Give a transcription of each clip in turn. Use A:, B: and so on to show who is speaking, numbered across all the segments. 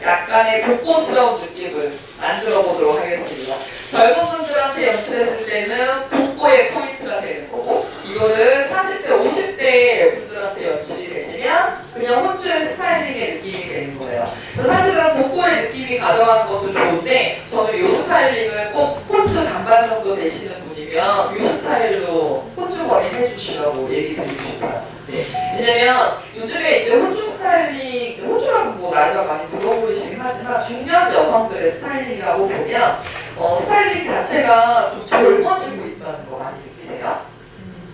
A: 약간의 복고스러운 느낌을 만들어 보도록 하겠습니다. 젊은 분들한테 연출했을 때는 복고의 포인트가 되는 거고, 이거를 40대, 50대 분들한테 연출이 되시면 그냥 혼주의 스타일링의 느낌이 되는 거예요. 그래서 사실은 복고의 느낌이 가져가는 것도 좋은데, 저는 이 스타일링을 꼭 혼주 단반 정도 되시는 분이면 이 스타일로 혼주 거리 해주시라고 얘기 드리고 싶어요. 네. 왜냐면 요즘에 이제 혼주 스타일링, 혼주라고 뭐 나이가 많이 들어 보이시긴 하지만 중년 여성들의 스타일링이라고 보면 스타일링 자체가 좀 젊어지고 있다는 거 많이 느끼세요?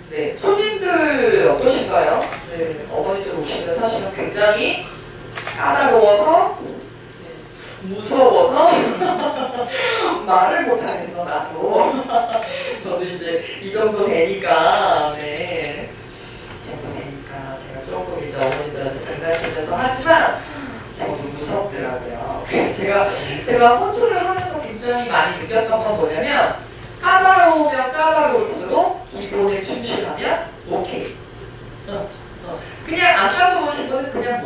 A: 네. 손님들 어떠신가요? 네. 어머니들 오시면 사실은 굉장히 까다로워서 무서워서 말을 못하겠어 나도. 저도 이제 이 정도 되니까 네. 이 정도 되니까 제가 조금 이제 어머니들한테 장난치면서 하지만 저도 무섭더라고요. 그래서 제가 혼술을 하면서 굉장히 많이 느꼈던 건 뭐냐면, 까다로우면 까다로울수록 기본에 충실하면 오케이. 그냥 안 까다로우신 분은 그냥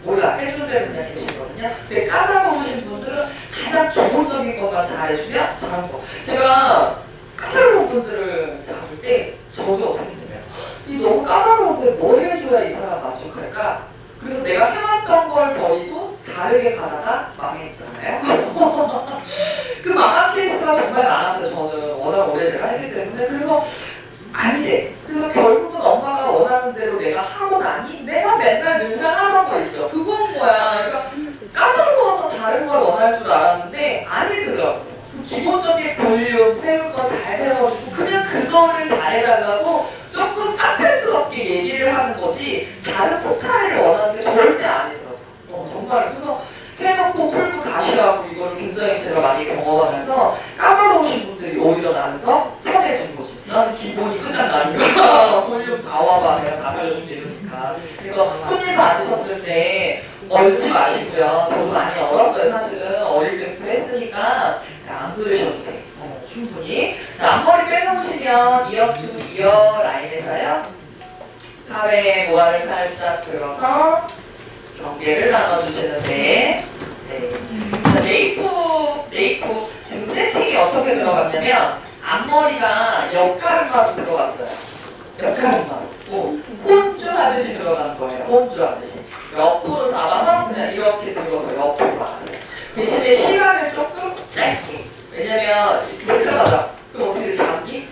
A: 몰라 해준 대로 그냥 계시거든요. 근데 까다로우신 분들은 가장 기본적인 것만 잘해주면 잘한 거. 제가 까다로운 분들을 잡을 때 저도 어떻게 되면 이 너무 까다로운데 뭐 해줘야 이 사람 만족할까? 그래서 내가 해왔던 걸 버리고 다르게 가다가 망했잖아요. 그 망한 케이스가 정말 많았어요. 저는 워낙 오래 제가 했기 때문에. 그래서 아니래. 그래서 결국은 엄마가 원하는 대로 내가 하고 나니 내가 맨날 늘상하던 거 있죠. 그건 뭐야. 그러니까 까다로워서 다른 걸 원할 줄 알았는데 아니더라고요. 기본적인 볼륨, 세울 거 잘 세워주고 그냥 그거를 잘해달라고 조금 까탈스럽게 얘기를 하는 거지 다른 스타일을 원하는 게 절대 아니더라고요. 정말. 그래서 해놓고 풀고 가시라고 이걸 굉장히 제가 많이 경험하면서 까다로우신 분들이 오히려 나는 더 편해진 거지. 나는 기본이 끝장나니까 볼륨 다 와봐. 내가 다 살려줄게 이러니까. 그래서 손님 앉으셨을 때 얼지 마시고요. 저도 많이 얼었어요. 사실은 어릴 때부터 했으니까 안 그러셔도 돼. 충분히. 자, 앞머리 빼놓으시면 이어 라인에서요. 팔에 모아를 살짝 들어서 경계를 나눠주시는데, 네. 네이프 지금 세팅이 어떻게 들어갔냐면 앞머리가 옆가르마로 들어갔어요. 옆가르마로. 폰줄 하듯이 들어가는 거예요. 폰줄 하듯이. 옆으로 잡아서 그냥 이렇게 들어서 옆으로 막았어요. 대신에 시간을 조금 짧게. 왜냐면 이렇게 하죠. 그럼 어떻게 돼?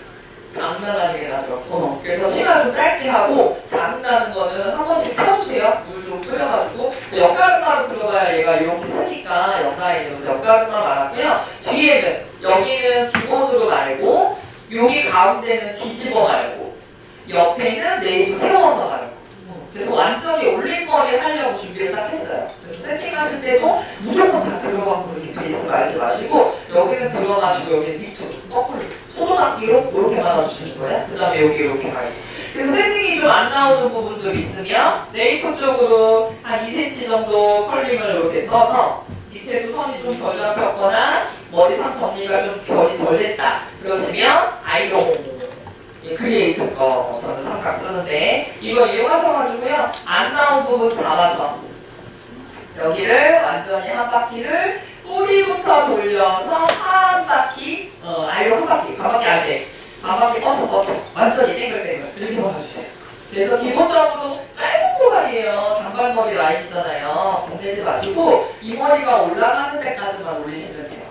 A: 장난하게 나죠. 그래서 시간을 좀 짧게 하고 장난하는 거는 한 번씩 펴주세요. 물 좀 끓여가지고. 옆가르마로 들어가야 얘가 이렇게 쓰니까 옆라인으로서 옆가르마 말았고요. 뒤에는 여기는 기본으로 말고 여기 가운데는 뒤집어 말고 옆에는 네이프 세워서 말고. 그래서 완전히 올림머리 하려고 준비를 딱 했어요. 그래서 세팅하실 때도 무조건 다 들어가고 이렇게 베이스 말지 마시고 여기는 들어가시고 여기는 밑으로 거꾸로 소도막기로 이렇게 말아주시는 거예요. 그 다음에 여기 이렇게 말고. 그래서 세팅이 좀 안 나오는 부분들이 있으면 네이프 쪽으로 한 2cm 정도 컬링을 이렇게 떠서 밑에도 선이 좀 덜 잡혔거나 머리선 정리가 좀 결이 덜 됐다. 그러시면 아이롱 크리에이트 거 저는 삼각 쓰는데 이거 이용하셔가지고요. 안 나온 부분 잡아서 여기를 완전히 한 바퀴를 뿌리부터 돌려서 한 바퀴 아이롱 한 바퀴 반바퀴 안 돼. 반바퀴 뻗쳐 완전히 땡글땡글 이렇게 받아주세요. 그래서 기본적으로 짧은 모발이에요. 장발머리 라인 있잖아요. 겁내지 마시고 이 머리가 올라가는 데까지만 올리시면 돼요.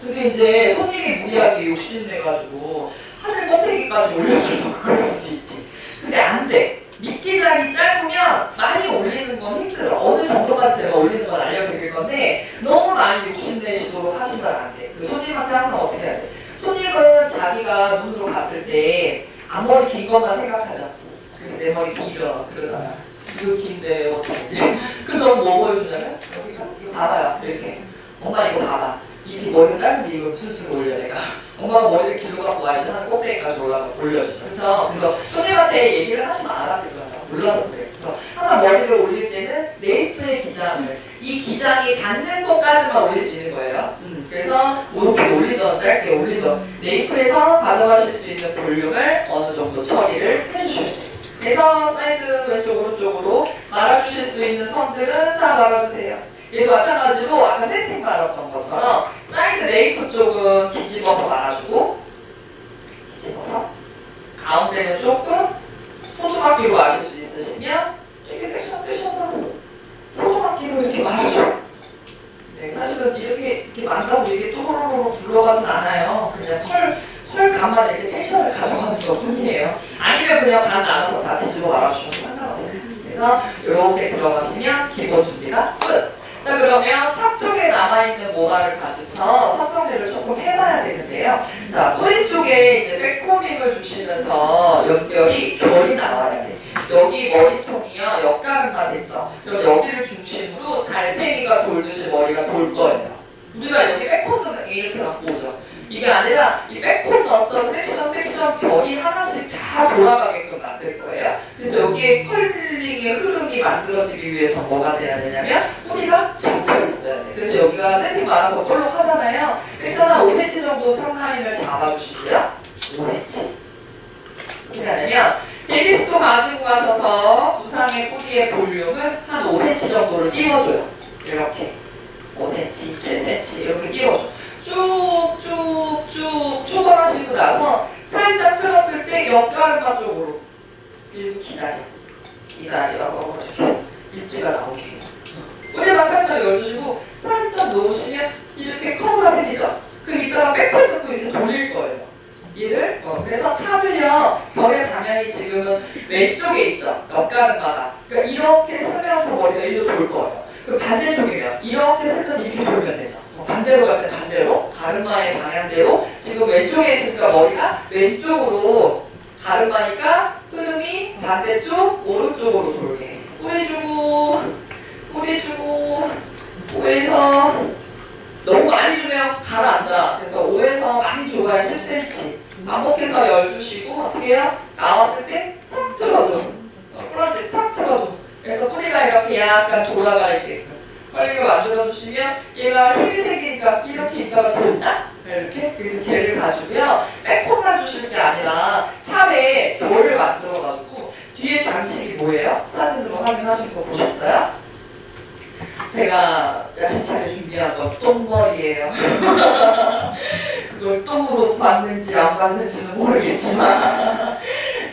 A: 근데 이제 손님이 무리하게 욕심내가지고 하늘 꼭대기까지 올려가려고 그럴 수도 있지. 근데 안 돼. 미끼장이 짧으면 많이 올리는 건 힘들어. 어느 정도까지 제가 올리는 건 알려드릴 건데 너무 많이 욕심내시도록 하시면 안 돼. 손님한테 항상 어떻게 해야 돼? 손님은 자기가 눈으로 봤을 때 앞머리 긴 것만 생각하잖아. 그래서 내 머리 길어 그러잖아. 이거 긴데 어떡하지? 그럼 넌 뭐 보여주냐면 여기서 이거 봐봐요. 이렇게. 엄마 이거 봐봐. 이게 머리가 짧은데 이걸 무슨 수로 올려 내가. 엄마가 머리를 길로 갖고 와야지 하는 꼭대기까지 올려주죠. 그렇죠? 그래서 손님한테 얘기를 하시면 알아듣거든요. 몰라서 그래요. 그래서 항상 머리를 올릴 때는 네이프의 기장을 이 기장이 닿는 곳까지만 올릴 수 있는 거예요. 그래서 이렇게 올리던 짧게 올리던 네이프에서 가져가실 수 있는 볼륨을 어느 정도 처리를 해주셔야 돼요. 그래서 사이드 왼쪽 오른쪽으로 말아주실 수 있는 선들은 다 말아주세요. 얘도 마찬가지로 들어가진 않아요. 그냥 펄감만 이렇게 텐션을 가져가는 것 뿐이에요. 아니면 그냥 반 나눠서 다 뒤집어 말아주셔도 상관없어요. 그래서 이렇게 들어가시면 기본 준비가 끝. 자, 그러면 탑 쪽에 남아있는 모발을 가지고서 선정리를 조금 해봐야 되는데요. 자, 꼬리 쪽에 이제 백코밍을 주시면서 연결이 결이 나와야 돼. 여기 머리통이요, 옆가슴가 됐죠? 그럼 여기를 중심으로 달팽이가 돌듯이 머리가 돌 거예요. 우리가 여기 백코는 이렇게 갖고 오죠. 이게 아니라 이 백콘 어떤 섹션 결이 하나씩 다 돌아가게끔 만들 거예요. 그래서 여기에 컬링의 흐름이 만들어지기 위해서 뭐가 돼야 되냐면 뿌리가 잡혀 있어야 돼. 그래서 여기가 세팅 말아서 볼록하잖아요. 섹션 한 5cm 정도 탑라인을 잡아주시고요. 5cm. 어떻게 하냐면 힐리스도 가지고 가셔서 두상의 뿌리의 볼륨을 한 5cm 정도를 띄워줘요. 이렇게 5cm, 7cm 이렇게 띄워줘. 쭉쭉쭉 초벌하시고 나서 살짝 틀었을 때 옆가르마 쪽으로 그리고 기다려 이렇게 일지가 나오게 해요. 뿌리만 살짝 열어주시고 살짝 놓으시면 이렇게 커브가 생기죠. 그럼 이따가 백팔 넣고 이렇게 돌릴 거예요. 얘를 그래서 탑을요, 결의 방향이 지금은 왼쪽에 있죠. 옆가르마가. 그러니까 이렇게 쓰면서 머리가 일로 돌 거예요. 그리고 반대쪽이면 이렇게 쓰면서 이렇게 돌면 되죠. 반대로 가면 반대로, 가르마의 방향대로. 지금 왼쪽에 있으니까 머리가 왼쪽으로 가르마니까 흐름이 반대쪽, 오른쪽으로 돌게. 뿌리 주고, 뿌리 주고, 5에서 너무 많이 주면 가라앉아. 그래서 5에서 많이 줘야 10cm. 반복해서 열 주시고, 어떻게 해요? 나왔을 때 탁 틀어줘. 뿌라지 탁 틀어줘. 그래서 뿌리가 이렇게 약간 돌아가 있게끔. 컬링을 만들어주시면 얘가 힘이 생기니까 이렇게 있다가 돈다? 이렇게. 그래서 걔를 가지고요. 백홈만 주시는 게 아니라 탑에 돌을 만들어가지고 뒤에 장식이 뭐예요? 사진으로 확인하신 거 보셨어요? 제가 야심차게 준비한 건 똥머리예요. 그걸 똥으로 봤는지 안 봤는지는 모르겠지만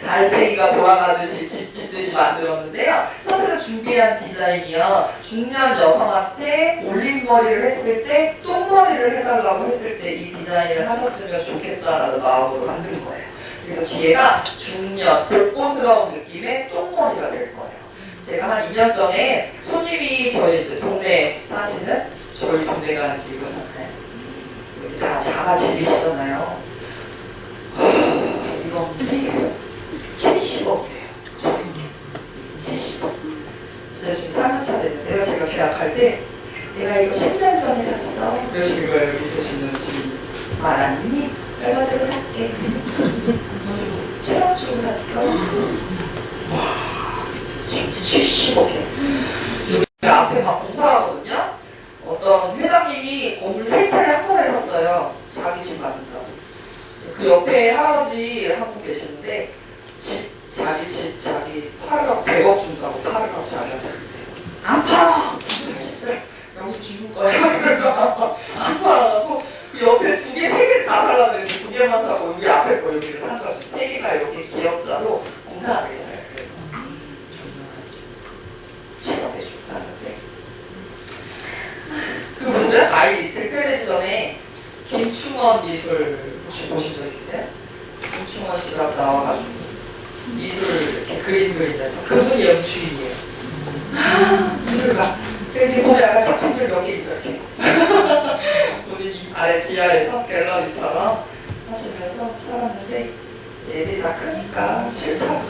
A: 달팽이가 돌아가듯이 집 짓듯이 만들었는데요. 사실은 준비한 디자인이요. 중년 여성한테 올림머리를 했을 때 똥머리를 해달라고 했을 때 이 디자인을 하셨으면 좋겠다라는 마음으로 만든 거예요. 그래서 뒤에가 중년, 복고스러운 느낌의 똥머리가 될 거예요. 제가 한 2년 전에 손님이 저희 이제 동네 사시는 저희 동네 가는 집을 샀나요? 여기 다 자가집이시잖아요. 이건데 70억이에요. 저희 70억. 제가 지금 3년차 됐는데요. 제가 계약할 때 내가 이거 10년 전에 샀어. 이러시는 거예요. 여기 계시는 지금 마라님이 얼마 전에 살게. 그리고 7억 주고 샀어. 와. 70억이에요. 여기 앞에 막 공사하거든요. 어떤 회장님이 건물 세 채를 한꺼번에 샀어요. 자기 집 만든다고. 그 옆에 할아버지 한 분 계시는데 자기 집 자기 팔으라고 100억 준다고 팔으라고 자기한테 그랬대요. 안 팔아! 80살 여기서 죽을 거야. 안 팔아가지고 그 옆에 두 개, 세 개 다 살라고 했는데 두 개만 사고 여기 앞에 거 여기를 산 거지. 세 개가 이렇게 기역자로 공사하고 있어요. 7억에 주고 샀는데 그거 보세요? 아이 리틀 텔레비 전에 김충원 미술 혹시 보신 적 있으세요? 김충원 씨가 나와가지고 미술 이렇게 그림 그리면서 그분이 연출이에요. 미술가. 근데 보면 약간 작품들 몇 개 있어 이렇게. 본인이 아래 지하에서 갤러리처럼 하시면서 살았는데 이제 애들이 다 크니까 싫다고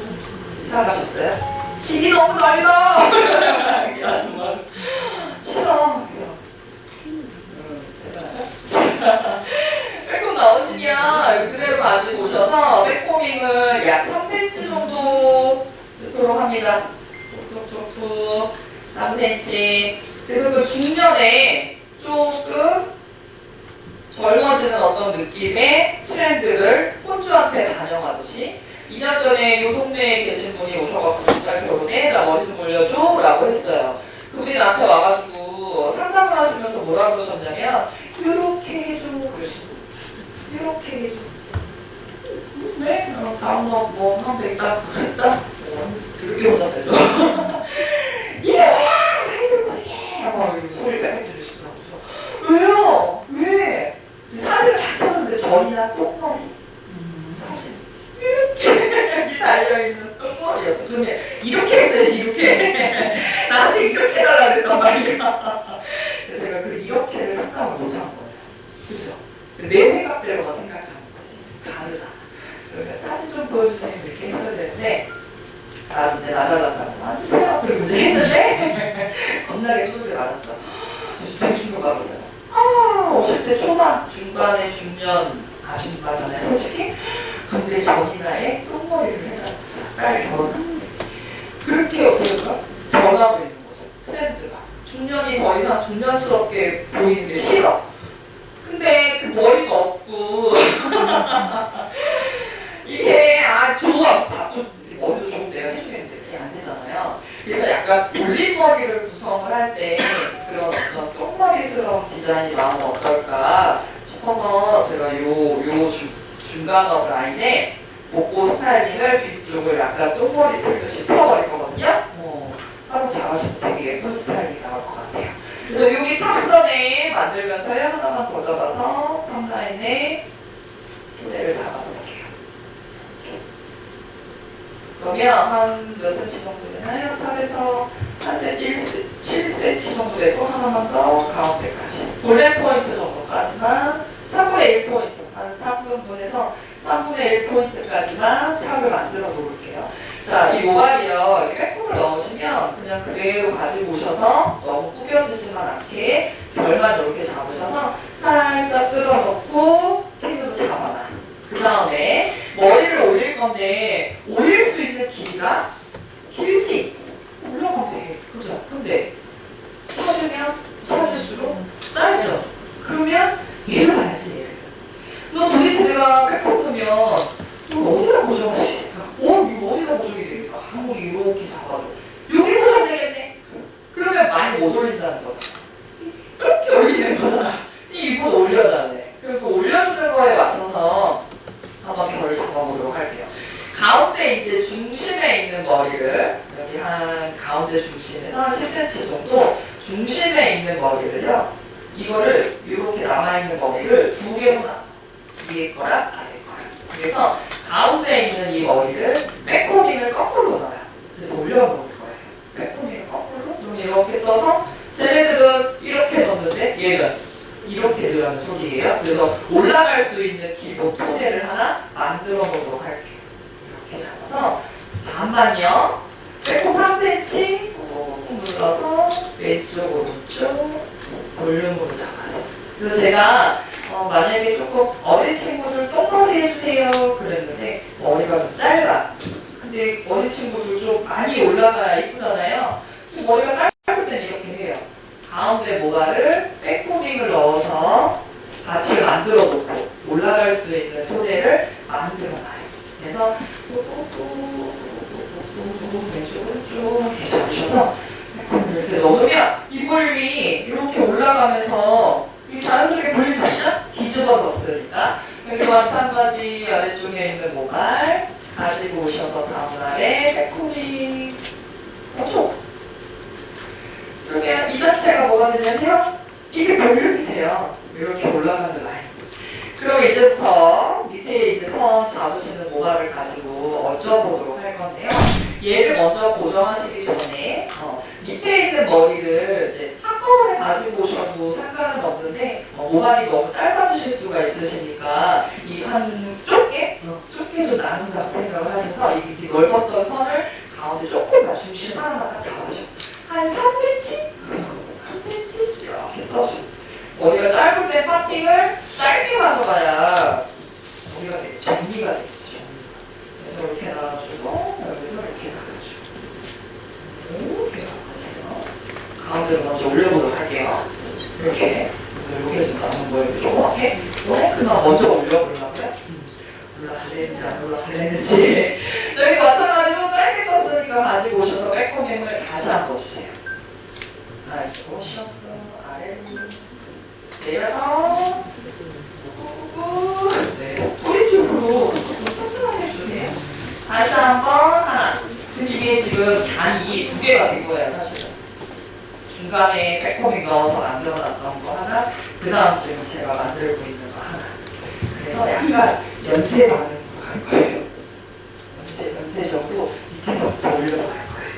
A: 이사 가셨어요. 집이 너무 넓어! 이 아줌마 싫어. 대단하죠? 백홈 나오시면 그대로 가지고 오셔서 백홈밍을 약 3cm 정도 넣도록 합니다. 툭툭툭툭 3cm. 그래서 그 중년에 조금 젊어지는 어떤 느낌의 트렌드를 혼주한테 반영하듯이 2년 전에 이 동네에 계신 분이 오셔갖고 딸 결혼해? 나 머리 좀 올려줘? 라고 했어요. 그분이 나한테 와가지고 상담을 하시면서 뭐라 그러셨냐면 이렇게 해줘 그러시고 이렇게 해줘. 네? 다음 뭐 하면 되겠다 그랬다? 그렇게 혼났어요. 이게 뭐야! 사이즈 모르게! 막 소리가 해주시더라고요. 왜요? 왜? 사진을 머리나 똥머리 사진 이렇게 달려있는 똥머리였어. 그러면 이렇게 했어야지 이렇게 나한테 이렇게 해달라 그랬단 말이야. 그래서 제가 그 이렇게를 생각을 못한 거예요. 그죠? 내 생각대로만 생각하는 거지. 다르잖아. 그러니까 사진 좀 보여주세요 이렇게 했어야 되는데 아 이제 나 잘났다고 앉으세요. 그리고 이제 했는데 겁나게 두들겨 맞았죠. 되게 충격받았어요. 50대 초반, 중반에 중년 아줌마잖아요, 솔직히. 근데 전이나에 똥머리를 해가지고 빨리 결혼하는데 그렇게 어떨까? 변하고 있는 거죠, 트렌드가. 중년이 더 이상 중년스럽게 보이는 게 싫어. 근데 그 머리도 없고 이게 좋아. 머리도 좋은 내가 해주겠는데 그게 안 되잖아요. 그래서 약간 올림머리를 구성을 할 때 그런 어떤 똥머리스러운 디자인이 나오면 어떨까 싶어서 제가 중간업 라인에 복고 스타일링을 뒤쪽을 약간 똥머리 틀듯이 풀어버릴 거거든요. 하루 잡아주면 되게 예쁜 스타일링이 나올 것 같아요. 그래서 여기 탑선에 만들면서요 하나만 더 잡아서 탑라인에 토대를 잡아볼게요. 그러면 한 몇 cm 정도 되나요? 탑에서 한 7cm 정도 되고 하나만 더 가운데까지 골렘 포인트 정도까지만 3분의 1포인트 한 3분분에서 3분의 1포인트까지만 탑을 만들어 놓을게요. 자, 이 모발이요 이렇게 빼품을 넣으시면 그냥 그대로 가지고 오셔서 너무 구겨지지만 않게 결만 이렇게 잡으셔서 살짝 끌어놓고 핀으로 잡아놔. 그 다음에 머리를 올릴 건데 올릴 수 있는 길이가 길지? 올라가면 돼. 그죠? 근데 찾으면 찾을수록 짧죠? 그러면 얘를 봐야지 얘를. 너 도대체 내가 빼품 보면 너 어디다 고정할 수 있을까? 이거 어디다 고정이 되겠어? 한번 이렇게 잡아줘. 여기 고정되겠네? 그러면 많이 못 올린다는 거잖아. 이렇게 올리는 거잖아. 이 입을 올려달래. 그래서 올려주는 거에 맞춰서 한번 결을 잡아보도록 할게요. 가운데 이제 중심에 있는 머리를 여기 한 가운데 중심에서 10cm 정도 중심에 있는 머리를요. 이거를 이렇게 남아있는 머리를 두 개로 나눠. 위에 거랑 아래 거랑. 그래서 가운데 있는 이 머리를 백코밍을 거꾸로 넣어요. 그래서 올려놓을 거예요. 백코밍을 거꾸로. 그럼 이렇게 떠서 쟤네들은 이렇게 넣는데 얘는 이렇게 넣으라는 소리예요. 그래서 올라갈 수 있는 기본 토대를 하나 만들어 놓도록 할게요. 이렇게 잡아서 반만요. 빼고 3cm 꾹꾹 눌러서 왼쪽 오른쪽 볼륨으로 잡아서. 그래서 제가 만약에 조금 어린 친구들 똥머리 해주세요 그랬는데 머리가 좀 짧아. 근데 어린 친구들 좀 많이 올라가야 이쁘잖아요. 머리가 짧을 때는 이렇게 해요. 가운데 모발을 백코밍을 넣어서 받침을 만들어 놓고 올라갈 수 있는 토대를 만들어 놔요. 그래서 왼쪽 오른쪽 이렇게 잡으셔서 백코밍을 이렇게 넣으면 이 볼륨이 이렇게 올라가면서 자연스럽게 볼륨 잡죠? 뒤집어졌으니까. 여기와 마찬가지 아래쪽에 있는 모발 가지고 오셔서 다음 날에 백코밍 왼쪽. 그러면 이 자체가 뭐가 되냐면 이게 볼륨이 돼요. 이렇게 올라가는 라인. 그럼 이제부터 밑에 이제 선 잡으시는 모발을 가지고 얹어보도록 할 건데요. 얘를 먼저 고정하시기 전에 밑에 있는 머리를 이제 한꺼번에 가지고 오셔도 상관은 없는데 모발이 너무 짧아지실 수가 있으시니까 이 한 좁게 좀 나눈다고 생각을 하셔서 이 넓었던 선을 가운데 조금만 중심 하나만 잡아줘. 한 3cm? 3cm? 이렇게 떠줘. 머리가 짧을 때 파팅을 짧게 가져가야 머리가 되게 정리가 되겠지, 정리가. 그래서 이렇게 나눠주고, 여기서 이렇게 나눠주고. 이렇게 나눠주세요. 가운데로 먼저 올려보도록 할게요. 이렇게. 여기에 지금 남은 거예요. 조그맣게. 그만 먼저 올려보려고요. 올라갈랬는지 안 올라갈랬는지. 저희 마찬가지로 짧게 떴으니까 가지고 오셔서 백코밍을 다시 한번 주세요. 나이스. 쉬었어. 아래로. 내려서 꾹꾹꾹. 네. 뿌리 쪽으로 튼튼하게 주세요. 다시 한번 하나. 근데 이게 지금 단이 두 개가 된 거예요, 사실은. 중간에 백코밍 넣어서 만들어놨던 거 하나, 그 다음 지금 제가 만들고 있는 거 하나. 중에서 약간 연세 반응으로 갈 거예요. 연세적으로 밑에서부터 올려서 갈 거예요.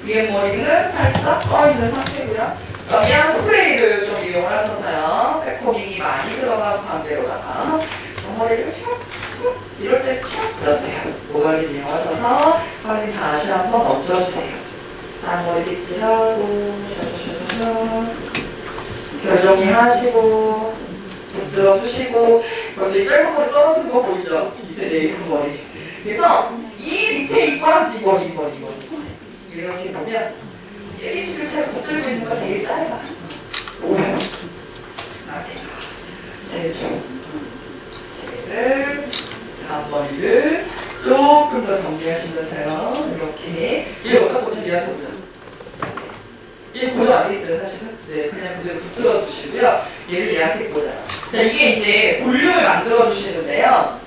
A: 네. 위에 머리는 살짝 떠있는 상태고요. 그러면 스프레이를 좀 이용하셔서요. 백코밍이 많이 들어간 반대로다가 머리를 슉슉 이럴 때 슉 넣으세요. 모발을 이용하셔서 머리 다시 한번 얹어주세요. 자, 머리 빗질하고 결정리하시고 붓 들어주시고 벌써 이 짧은 머리 떨어지는 거 보이죠? 밑에 네이프 머리. 그래서 이 밑에 이 꼬랑지 머리 이렇게 보면 일기치를 제가 붙들고 있는 거 제일 짧아. 오해요. 제일 좁. 제를 앞머리를 조금 더 정리하시면서요. 이렇게. 얘 어디다 보면 얘한테 보자. 얘 고정 안 했어요, 사실은. 네, 그냥 그대로 붙들어 주시고요. 얘를 얘한테 보자. 자, 이게 이제 볼륨을 만들어 주시는데요.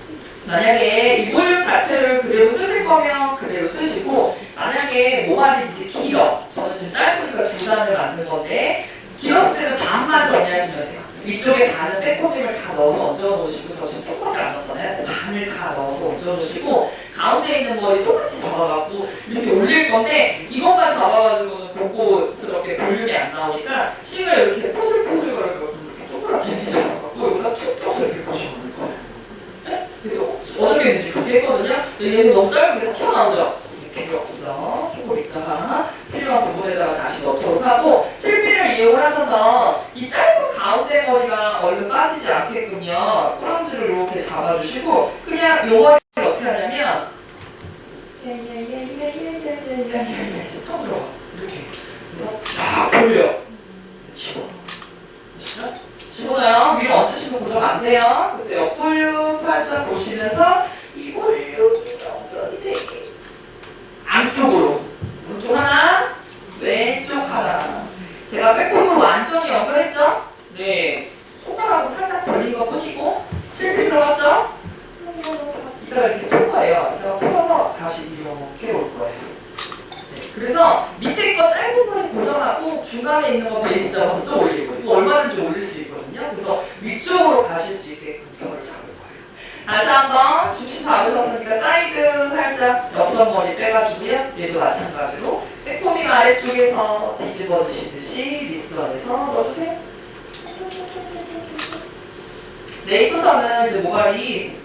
A: 만약에 이 볼륨 자체를 그대로 쓰실 거면 그대로 쓰시고, 만약에 모발이 이제 길어. 저는 지금 짧으니까 중단을 만든 건데, 길었을 때는 반만 정리하시면 돼요. 위쪽에 반은 백코밍을 다 넣어서 얹어 놓으시고, 저 지금 조금밖에 안 넣었잖아요. 반을 다 넣어서 얹어 놓으시고, 가운데 있는 머리 똑같이 잡아갖고, 이렇게 올릴 건데, 이것만 잡아가지고는 고급스럽게 볼륨이 안 나오니까, 싱을 이렇게 포슬포슬 거리고, 이렇게 동그랗게 잡아갖고, 여기다 쭉 펴서 이렇게 보시면 거예요. 네? 그래서 어저께 했는지 그렇게 했거든요. 근데 얘는 너무 짧은 게 다 튀어나오죠? 필요 없어. 조금 있다가 필요한 부분에다가 다시 넣도록 하고 실핀을 이용하셔서 이 짧은 가운데 머리가 얼른 빠지지 않게끔요. 꼬랑지를 이렇게 잡아주시고 그냥 이 머리를 어떻게 하냐면 턱 들어가. 이렇게. 그래서 쫙 돌려. 집어넣어요. 위로 얹으시면 고정 안 돼요. 그래서 옆볼륨 살짝 보시면서 이 볼륨이 연결이 되게 안쪽으로 오른쪽 하나 왼쪽 하나 제가 백홈으로 완전히 연결했죠? 네 손가락으로 살짝 벌린 것 뿐이고 실핀 들어갔죠? 이따가 이렇게 풀 거예요. 이따가 풀어서 다시 이렇게 올 거예요. 네, 그래서 밑에 거 짧은 머리 고정하고 중간에 있는 거 베이스 잡아서 또 올리고 이거 얼마든지 올릴 수 있거든요. 그래서 위쪽으로 가실 수 있게끔 격을 잡을 거예요. 다시 한번 중심 잡으셨으니까 사이드 살짝 옆선머리 빼가지고요. 얘도 마찬가지로 백코밍 아래쪽에서 뒤집어 주시듯이 미스원에서 넣어주세요. 네이크선은 이제 모발이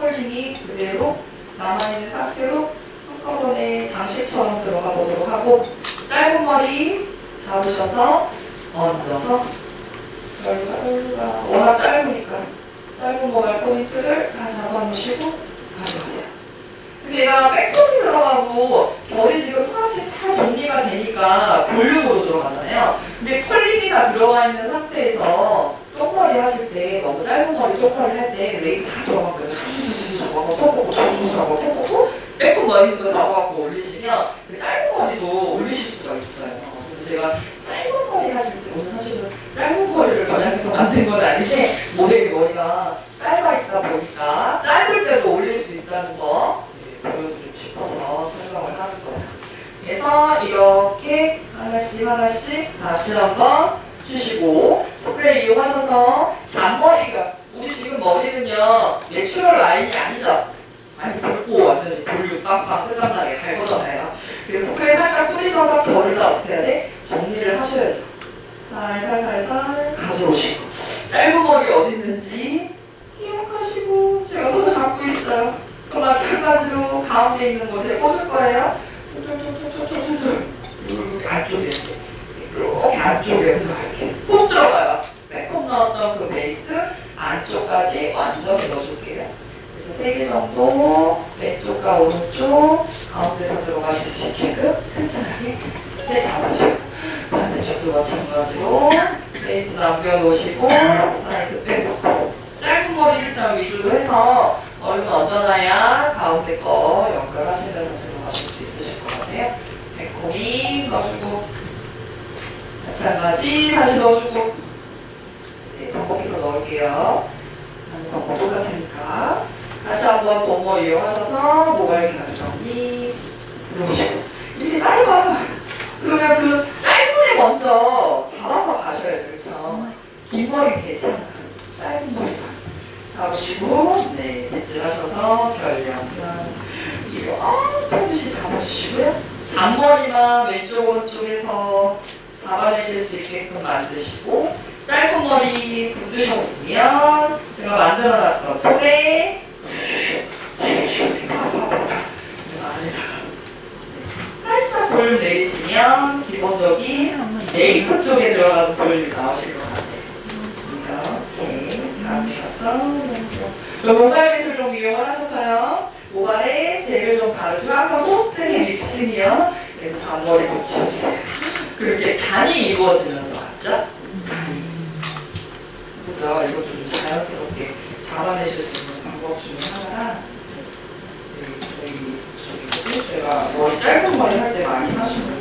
A: 컬링이 그대로 남아있는 상태로 한꺼번에 장식처럼 들어가 보도록 하고 짧은 머리 잡으셔서 얹어서 워낙 짧으니까 짧은 모발 포인트를 다 잡아놓으시고 가져가세요. 근데 얘가 백톤이 들어가고 머리 지금 하나씩 다 정리가 되니까 볼륨으로 들어가잖아요. 근데 컬링이 다 들어가 있는 상태에서 똥머리 하실 때 너무 짧은 머리 똥머리 할 때 웨이브 다 들어가고요. 수수수수 잡아서 톡톡 수수수 잡아서 톡톡 백톤 머리 있는 거 잡아갖고 올리시면 그 짧은 머리도 올리실 수가 있어요. 그래서 제가 짧은 머리 하실 때 오늘 사실은 짧은 머리를 겨냥해서 만든 건 아닌데 모델 머리가 짧아 있다 보니까 짧을 때도 올릴 수 있다는 거 보여드리고 싶어서 설명을 하는 거예요. 그래서 이렇게 하나씩 다시 한번 주시고 스프레이 이용하셔서 잔머리가 우리 지금 머리는요 내추럴 라인이 아니죠. 아니 붓고 완전히 볼륨 빵빵 끝장나게 갈 거잖아요. 그래서 스프레이 살짝 뿌리셔서 결을 다 어떻게 해야 돼? 정리를 하셔야죠. 살살 가져오시고 짧은 머리 어디 있는지 기억하시고 제가 손을 잡고 있어요. 또 마찬가지로 가운데 있는 곳에 꽂을 거예요. 이렇게 안쪽에 이렇게 안쪽에 이렇게 콕 들어가요. 콤 넣었던 그 베이스 안쪽까지 완전히 넣어줄게요. 그래서 3개 정도 왼쪽과 오른쪽 가운데서 들어가실 수 있게끔 튼튼하게 잡아주고 반대쪽도 마찬가지로 베이스 남겨놓으시고 사이드 빼고 짧은 머리 일단 위주로 해서 얼른 얹어놔야 가운데 거 연결하시면서 들어가실 수 있으실 것 같아요. 백코밍 넣어주고 마찬가지 다시 넣어주고 이제 반복해서 넣을게요. 하는 건 똑같으니까 다시 한번 봄머 이용하셔서 모발 결정리 들어오시고 이렇게 짧아요. 그러면 그 짧은 애 먼저 잡아서 가셔야죠. 그렇죠? 긴 머리 괜찮아요. 짧은 머리가 잡으시고, 네, 뱃질 하셔서 결량. 이거, 펴듯이 잡아주시고요. 잔머리만 왼쪽, 오른쪽에서 잡아내실 수 있게끔 만드시고, 짧은 머리 붙으셨으면, 제가 만들어놨던 톱에, 살짝 볼 내리시면, 기본적인 네이프 쪽에 들어가는 볼이 나오실 것 같아요. 이렇게 잡으셔서, 모발 빗을 좀 이용을 하셔서요. 모발에 젤을 좀 바르시고 항상 손등에 믹싱이요. 그래서 잔머리 붙여주세요. 그렇게 간이 이루어지면서 맞죠? 그죠? 이것도 좀 자연스럽게 잡아내실 수 있는 방법 중에 하나라. 저기 제가 머리 짧은 머리 할 때 많이 하시는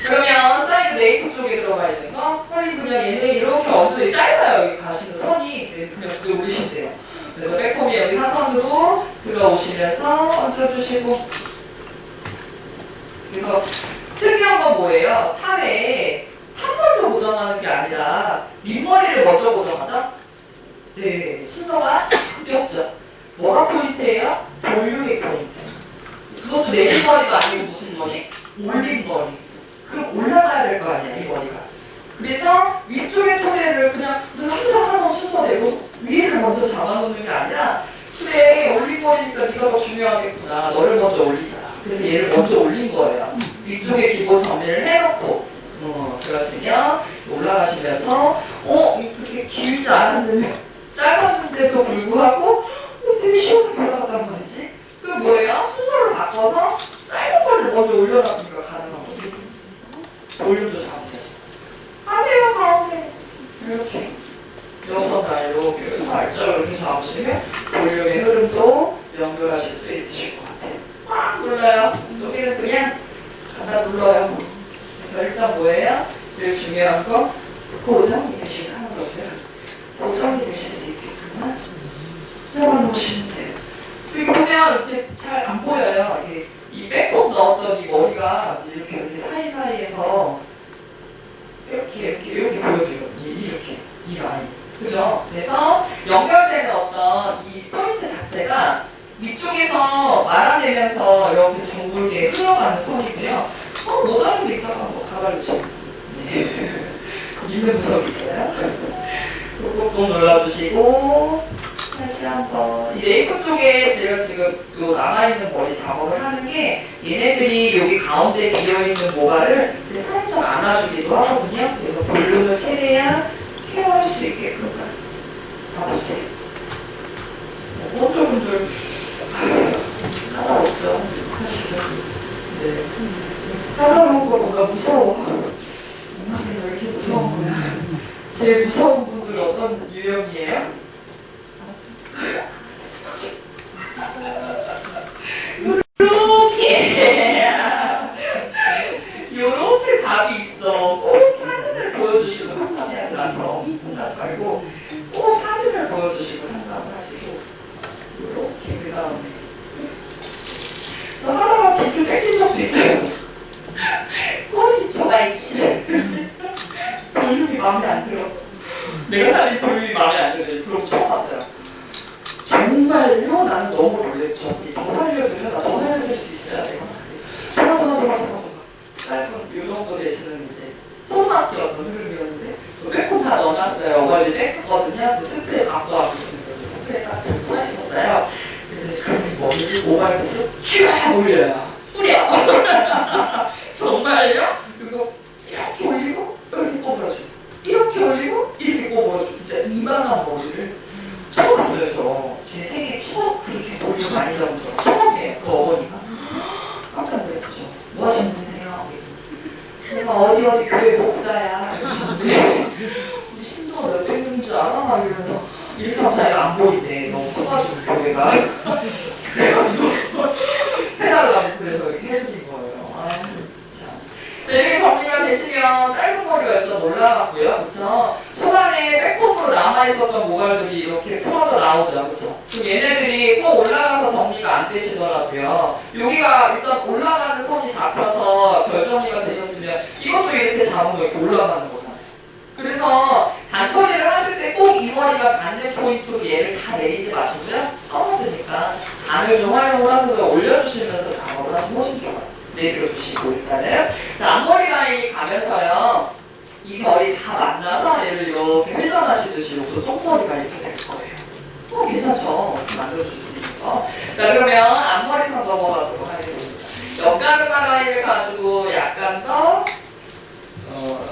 A: 그러면 사이드 네이프 쪽에 들어가 있는 거 허리 그냥 얘네 이렇게 엉덩이 짧아요. 여기 가시는 선이 그냥 그게 올리신대요. 그래서 백홈이 여기 사선으로 들어오시면서 얹혀주시고 그래서 특이한 건 뭐예요? 탑에 탑 먼저 고정하는 게 아니라 윗머리를 먼저 고정하죠? 네, 순서가 바뀌었죠. 뭐가 포인트예요? 볼륨이 포인트. 그것도 내리머리가 아니고 무슨 머리? 올림머리. 그럼 올라가야 될 거 아니야, 이 머리가. 그래서 위쪽의 토대를 그냥 항상 하던 순서대로 위를 먼저 잡아놓는 게 아니라 그래, 올림머리니까 네가 더 중요하겠구나. 너를 먼저 올리자. 그래서 얘를 먼저 올린 거예요. 위쪽에 기본 정리를 해놓고 그러시면 올라가시면서 그렇게 길지 않았는데 짧았는데도 불구하고 되게 시원하게 올라갔단 말이지. 그 뭐예요? 순서를 바꿔서 짧은 거를 먼저 올려놨으니까 가능한 거지. 볼륨도 잡으세요. 하세요, 가운데. 이렇게. 6날 이렇게 살짝 이렇게 잡으시면 볼륨의 흐름도 연결하실 수 있으실 것 같아요. 막 눌러요. 여기는 그냥 갖다 눌러요. 그래서 일단 뭐예요? 제일 중요한 거 고정이 되실 하는 거세요. 고정이 되실 수 있게끔 잡아놓으시면 돼요. 그리고 보면 이렇게 잘 안 보여요. 이 백홈 넣었던 이 머리가 이렇게 사이사이에서 이렇게 보여지거든요. 이렇게 이 라인. 그죠? 그래서 연결되는 어떤 이 포인트 자체가 위쪽에서 말아내면서 이렇게 둥글게 흘러가는 선이고요. 모자른 게 있다가 한번 가발르죠. 네. 있는 구석이 있어요. 꾹꾹 눌러주시고 다시 한번 이 네이프 쪽에 제가 지금 요 남아있는 머리 작업을 하는 게 얘네들이 여기 가운데 비어있는 모발을 살짝 안아주기도 하거든요. 그래서 볼륨을 최대한 케어할 수 있게끔 잡아주세요. 그래서 혼자분들 까다롭죠. 사실은. 네. 까다로운 거 뭔가 무서워. 엄마는 왜 이렇게 무서운 거야? 제일 무서운 분들은 어떤 유형이에요? 요렇게 답이 있어. 꼭 사진을 보여주시고 상담해야 나서 혼나지 말고 꼭 사진을 보여주시고 상담을 하시고 요렇게 그 다음에 저 하다가 빗을 뺏긴 적도 있어요. 꼬리 저가 이씨 볼륨이 마음에 안 들어. 내가 살린 볼륨이 마음에 안 들어요. 그럼 처음 봤어요. 정말요? 나는 너무 놀랬죠. 더 살려주면 나 더 살려줄 수 있어야 돼. 좋아. 짧은 요 정도 되시는 이제 손막기 어떤 흐름이었는데 백홈 다 넣어놨어요. 어머니 백거든요. 그 스프레이 갖고 와보시는 거예요. 스프레이가 좀 써있었어요. 그랬더니 그 머리를 모발빗으로 쫙 올려요. 뿌려! 정말요? 그리고 이렇게 올리고 이렇게 꼬부러주고 이렇게 올리고 이렇게 꼬부러주고 진짜 이만한 머리를 처음 봤어요. 저 제 생애 처음 그렇게 볼륨 많이 잡은 적 처음이에요. 그 어머니가 깜짝 놀랐죠. 뭐 하시는 분이에요? 내가 어디 교회 목사야. 이러시는데 우리 신도가 몇 백 명인 줄 알아? 막 이러면서 이렇게 하면 자기가 안 보이네. 너무 커가지고 교회가. 그래가지고 해달라고 그래서 이렇게 해드린 거예요. 자, 이렇게 정리가 되시면 짧은 머리가 일단 올라갔고요. 그쵸? 초반에 백홈으로 남아있었던 모발들이 이렇게 풀어져 나오죠. 그쵸? 그럼 얘네들이 꼭 올라가서 정리가 안 되시더라도요. 여기가 일단 올라가는 선이 잡혀서 결정리가 되셨으면 이것도 이렇게 잡으면 이렇게 올라가는 거잖아요. 그래서 단처리를 하실 때 꼭 포인트로 얘를 다 내리지 마시고요. 떨어지니까 안을 좀 활용을 하면서 올려주시면서 작업을 하시면 훨씬 좋아요. 내밀어주시고 일단은. 자, 앞머리 라인이 가면서요. 이 머리 다 만나서 얘를 이렇게 회전하시듯이 여기서 똥머리가 이렇게 될 거예요. 괜찮죠? 만들어줄 수 있는 거. 자, 그러면 앞머리선 넘어가도록 하겠습니다. 옆가르마 라인을 가지고 약간 더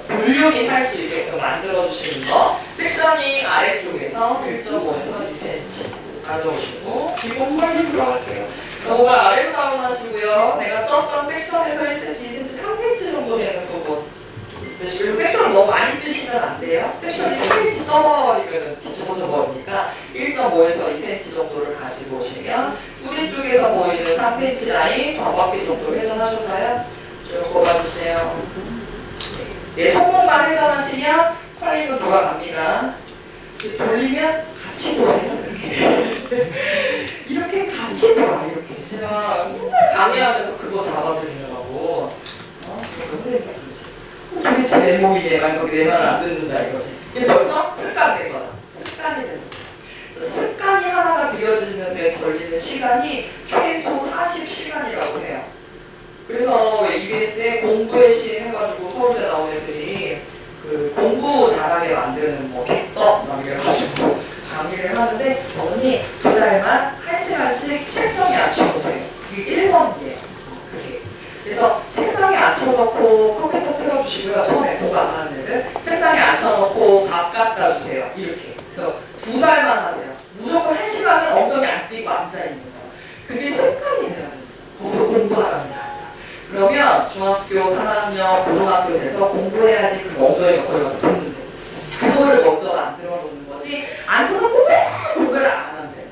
A: 볼륨이 살 수 있게끔 만들어주시는 거. 섹셔닝 아래쪽에서 1.5에서 2cm 가져오시고 기본 펄링 들어갈게요. 목을 아래로 다운하시고요. 내가 떴던 섹션에서 1cm, 2cm, 3cm 정도 되는 부분 있으시고 섹션을 너무 많이 뜨시면 안 돼요. 섹션이 3cm 떠버리면 뒤집어져 버리니까 1.5에서 2cm 정도를 가지고 오시면 뿌리 쪽에서 보이는 3cm 라인 반바퀴 정도 회전하셔서요. 쭉 뽑아주세요. 네, 손목만 회전하시면 컬링은 돌아갑니다. 돌리면 같이 보세요. 이렇게 같이 돌아. 이렇게 제가 맨날 강의하면서 그거 잡아드리느라고 그거 선생님이 그러지. 도대체 내 몸이 내 말을 안 듣는다 이거지. 이게 벌써 습관된 거죠. 습관이 돼서. 습관이 하나가 들여지는데 걸리는 시간이 최소 40시간이라고 해요. 그래서 왜 EBS에 공부의 신 해가지고 서울대 나온 애들이 그 공부 잘하게 만드는 뭐 객법 막 이래가지고 강의를 하는데 언니 2달만 1시간씩 책상에 앉혀보세요. 그게 1번이에요. 그게. 그래서 책상에 앉혀놓고 컴퓨터 틀어주시고요. 처음에 공부 안 하는 애들 책상에 앉혀놓고 밥 갖다 주세요. 이렇게. 그래서 2달만 하세요. 무조건 1시간은 엉덩이 안 띄고 앉아있는 거예요. 그게 습관이 돼야 됩니다. 거기서 공부하랍니다. 그러면 중학교 3학년, 고등학교 돼서 공부해야지 그 엉덩이가 거기 가서 붙는데 그거를 먼저 만들어 놓는 거지 앉아서 공부를 안 한대요.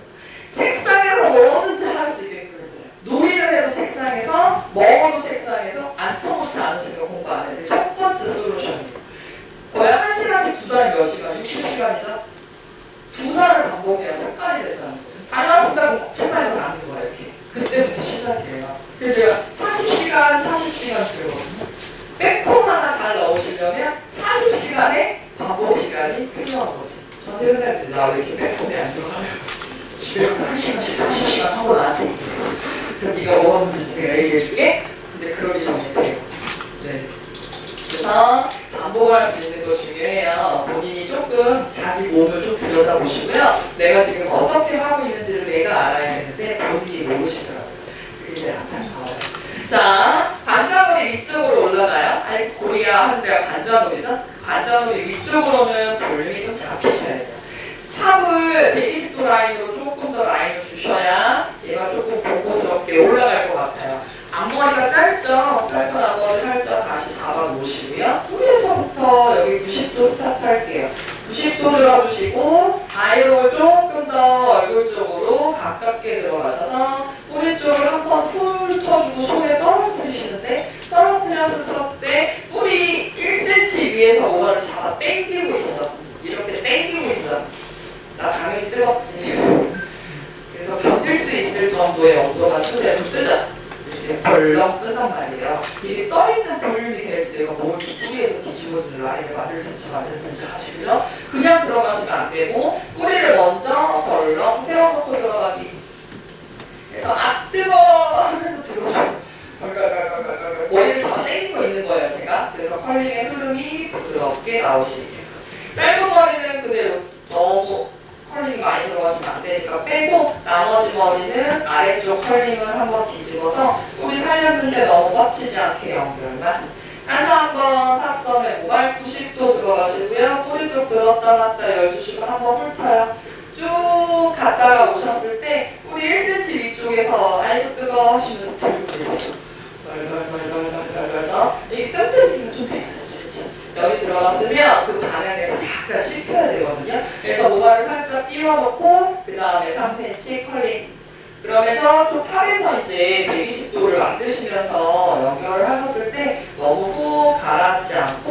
A: 책상에서 뭐든지 할 수 있게끔 했어요. 놀이를 해도 책상에서, 먹어도 책상에서 앉혀놓지 않으시면 공부 안 해요. 첫 번째 솔루션이에요. 거의 1시간씩 2달에 몇 시간? 60시간이죠? 2달을 반복해야 습관이 됐다는 거죠. 안왔습니다. 책상에서 앉는 거예요. 이렇게. 그때부터 시작이에요. 그래서 제가 40시간 들거든요. 백홈 하나 잘 넣으시려면 40시간의 반복 시간이 필요한 거지. 저한테 맨날 나 왜 이렇게 백홈이 안 들어가요? 집에 가서 1시간씩 40시간 하고 나한테 얘기해요. 그럼 네가 뭐 하는지 제가 얘기해줄게. 근데 그러기 전에 돼요. 네. 그래서 반복할 수 있는 거 중요해요. 본인이 조금 자기 몸을 좀 들여다보시고요. 내가 지금 어떻게 하고 있는지를 내가 알아야 되는데 본인이 모르시더라고요. 그게 제일 안타까워요. 자, 관자놀이 위쪽으로 올라가요. 아니, 고리야 하는 데가 관자놀이죠? 관자놀이 위쪽으로는 볼륨이 좀 잡히셔야 돼요. 탑을 120도 라인으로 조금 더 라인을 주셔야 얘가 조금 보고스럽게 올라갈 것 같아요. 앞머리가 짧죠? 짧은 앞머리 살짝 다시 잡아 놓으시고요. 뿌리에서부터 여기 90도 스타트 할게요. 90도 들어주시고 아이롤을 조금 더 얼굴 쪽으로 가깝게 들어가셔서 뿌리 쪽을 한번 훌 쳐주고 손에 떨어뜨리시는데 떨어뜨렸을 때 뿌리 1cm 위에서 뭐를 잡아 당기고 있어. 이렇게 당기고 있어. 나 당연히 뜨겁지. 그래서 견딜 수 있을 정도의 온도가 최대로 뜨죠. 이렇게 벌렁 뜬단 말이에요. 이게 떠있는 볼륨이 될 때 내가 뭘 뿌리에서 뒤집어지는 라인을 만들든지 하시고요. 그냥 들어가시면 안 되고 뿌리를 먼저 벌렁 세워놓고 들어가기. 그래서 아 뜨거 하면서 들어줘. 걸걸걸걸걸걸 머리를 잡아 당기고 있는 거예요 제가. 그래서 컬링의 흐름이 부드럽게 나올 수 있게끔. 짧은 머리는 그대로 너무 컬링이 많이 들어가시면 안 되니까 빼고 나머지 머리는 아래쪽 컬링을 한번 뒤집어서 뿌리 살렸는데 너무 뻗치지 않게 연결만. 다시 한번 탑선에 모발 90도 들어가시고요. 뿌리 쪽 들었다 놨다 열주시고 한번 훑어요. 쭉 갔다가 오셨을 때 뿌리 1cm 위쪽에서 아이고 뜨거 하시면서 들고 계세요. 덜덜덜덜덜덜덜 이게 끈끈이가 좀 돼야지. 여기 들어갔으면 그 방향에서 약간 씹혀야 되거든요. 그래서 모발을 살짝 띄워놓고 그 다음에 3cm 컬링. 그러면 저쪽 탑에서 이제 120도를 만드시면서 연결을 하셨을 때 너무 훅 가라앉지 않고